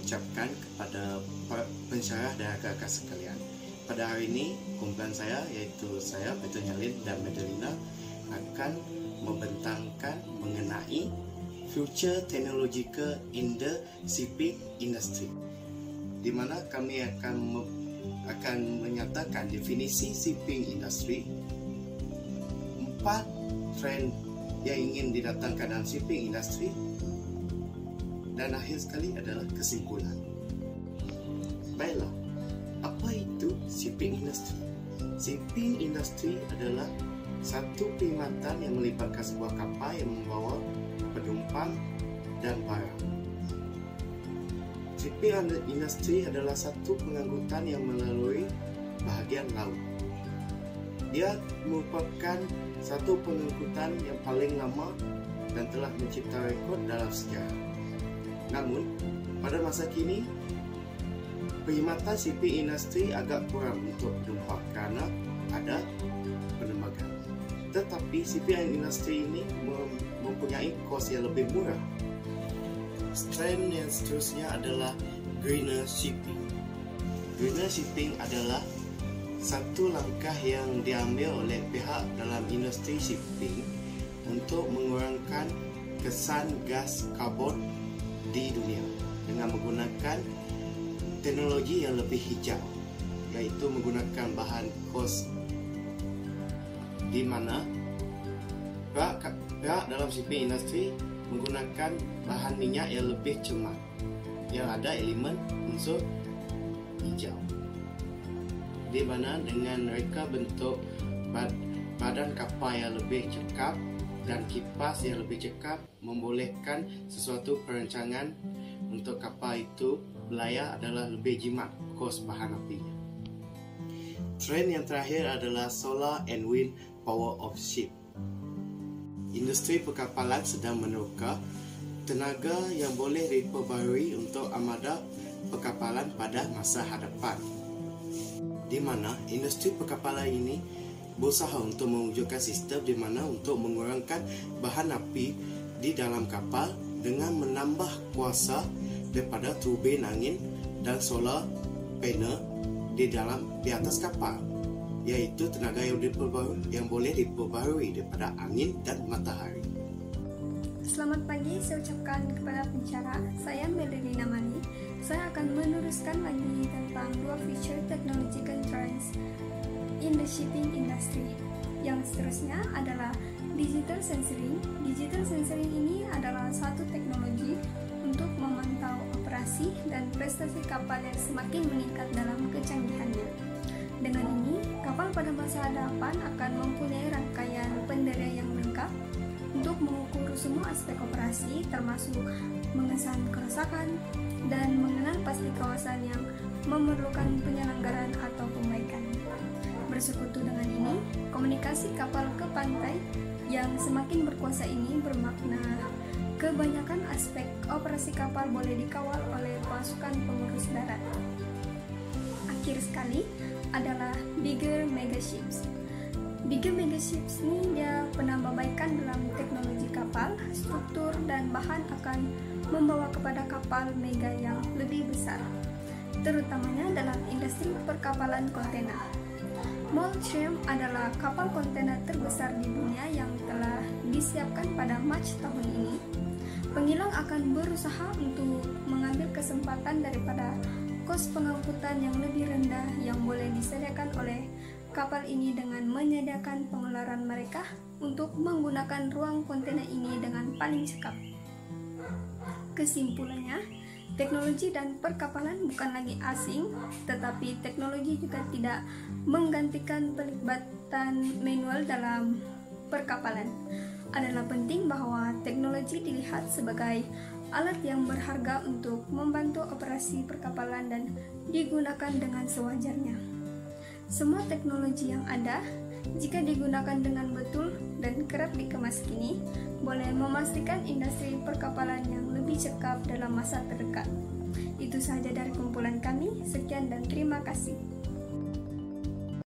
ucapkan kepada pensyarah dan rakan-rakan sekalian. Pada hari ini, kumpulan saya iaitu saya, Peter Nyalin dan Madalina akan membentangkan mengenai future technological in the shipping industry, di mana kami akan menyatakan definisi shipping industry, 4 trend yang ingin didatangkan dalam shipping industry, dan akhir sekali adalah kesimpulan. Baiklah, apa itu shipping industry? Shipping industry adalah satu perkhidmatan yang melibatkan sebuah kapal yang membawa penumpang dan barang. Shipping industry adalah satu pengangkutan yang melalui bahagian laut. Dia merupakan satu pengangkutan yang paling lama dan telah mencipta rekod dalam sejarah. Namun, pada masa kini, perkhidmatan shipping industry agak kurang untuk penumpang kerana ada penerbangan. Tetapi shipping industry ini mempunyai kos yang lebih murah. Trend yang seterusnya adalah greener shipping. Greener shipping adalah satu langkah yang diambil oleh pihak dalam industri shipping untuk mengurangkan kesan gas karbon di dunia dengan menggunakan teknologi yang lebih hijau, iaitu menggunakan bahan kos, di mana pihak dalam shipping industry menggunakan bahan minyak yang lebih cermat, yang ada elemen unsur hijau, di mana dengan mereka bentuk badan kapal yang lebih cekap dan kipas yang lebih cekap membolehkan sesuatu perancangan untuk kapal itu berlayar adalah lebih jimat kos bahan apinya. Trend yang terakhir adalah solar and wind power of ship. Industri perkapalan sedang meneroka tenaga yang boleh diperbaharui untuk armada perkapalan pada masa hadapan, di mana industri perkapalan ini berusaha untuk mewujudkan sistem di mana untuk mengurangkan bahan api di dalam kapal dengan menambah kuasa daripada turbin angin dan solar panel di atas kapal, iaitu tenaga yang boleh diperbaharui daripada angin dan matahari. Selamat pagi, saya ucapkan kepada pencara. Saya Madalina Mani. Saya akan meneruskan lagi tentang 2 future technological trends in the shipping industry. Yang seterusnya adalah digital sensoring. Digital sensoring ini adalah satu teknologi untuk memantau operasi dan prestasi kapal yang semakin meningkat dalam kecanggihannya. Dengan ini, kapal pada masa hadapan akan mempunyai rangkaian pendera yang lengkap untuk mengukur semua aspek operasi, termasuk mengesan kerusakan dan mengenal pasti kawasan yang memerlukan penyelenggaraan atau perbaikan. Bersekutu dengan ini, komunikasi kapal ke pantai yang semakin berkuasa ini bermakna kebanyakan aspek operasi kapal boleh dikawal oleh pasukan pengurus darat. Akhir sekali adalah bigger megaships. Bigger megaships ini dia penambahbaikan dalam teknologi kapal, struktur dan bahan akan membawa kepada kapal mega yang lebih besar, terutamanya dalam industri perkapalan kontainer. Moltrim adalah kapal kontainer terbesar di dunia yang telah disiapkan pada Mac tahun ini. Pengilang akan berusaha untuk mengambil kesempatan daripada kos pengangkutan yang lebih rendah yang boleh disediakan oleh kapal ini dengan menyediakan pengeluaran mereka untuk menggunakan ruang kontainer ini dengan paling cekap. Kesimpulannya, teknologi dan perkapalan bukan lagi asing, tetapi teknologi juga tidak menggantikan pelibatan manual dalam perkapalan. Adalah penting bahwa teknologi dilihat sebagai alat yang berharga untuk membantu operasi perkapalan dan digunakan dengan sewajarnya. Semua teknologi yang ada, jika digunakan dengan betul dan kerap dikemas kini, boleh memastikan industri perkapalan yang lebih cekap dalam masa terdekat. Itu sahaja dari kumpulan kami. Sekian dan terima kasih.